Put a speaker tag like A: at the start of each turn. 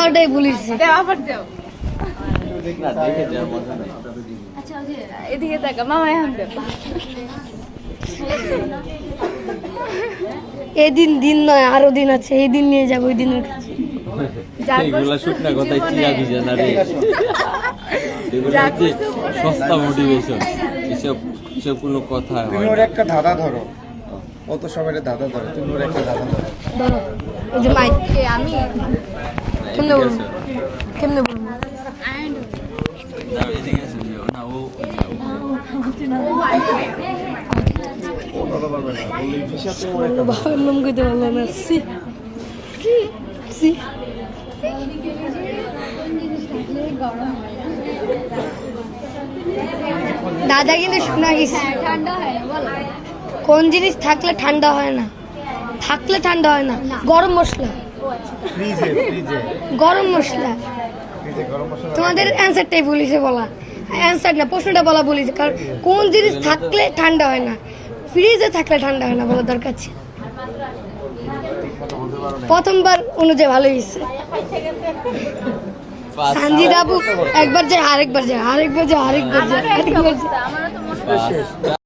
A: বলাটাই বলেছি।
B: এদিকে তাকা মামা এখন দেব।
A: এদিন দিন নয়, আরো দিন আছে, এই দিন নিয়ে যাবো, ওই দিনের কাছে।
C: এগুলা শুকনা কথাই চিরা ভিজে না রে, এগুলা হচ্ছে সস্তা মোটিভেশন, এসব কোনো কথা হয়
D: তুমি ওর একটা ধাঁধা ধরো, অত সবাই ধাঁধা ধরো, তুমি ওর একটা ধাঁধা ধরো।
A: ধরো এই যে মাইক,
B: আমি
A: কেমনে বলবো, কেমনে বলবো?
C: না ও
A: বাবার নাম কইতে পারলাম না। সি সি দাদা কিন্তু শোনা গেছে,
B: ঠান্ডা হয় না বলো।
A: কোন জিনিস থাকলে ঠান্ডা হয় না? থাকলে ঠান্ডা হয় না, গরম মশলা।
D: ফ্রিজে
A: গরম মশলা।
D: গরম মশলা।
A: তোমাদের অ্যান্সারটাই বলেছে বলা, অ্যান্সার না, প্রশ্নটা বলা বলেছে। কারণ কোন জিনিস থাকলে ঠান্ডা হয় না, ফ্রিজে থাকলে ঠান্ডা হয় না বলা দরকার ছিল। প্রথমবার অনুযায়ী ভালো হয়েছে। সানজিদ আপু একবার যায়, আরেকবার যায়, আরেকবার যায়, আরেকবার যায়, আরেকবার যায়।
B: আমারও তো মনে হয়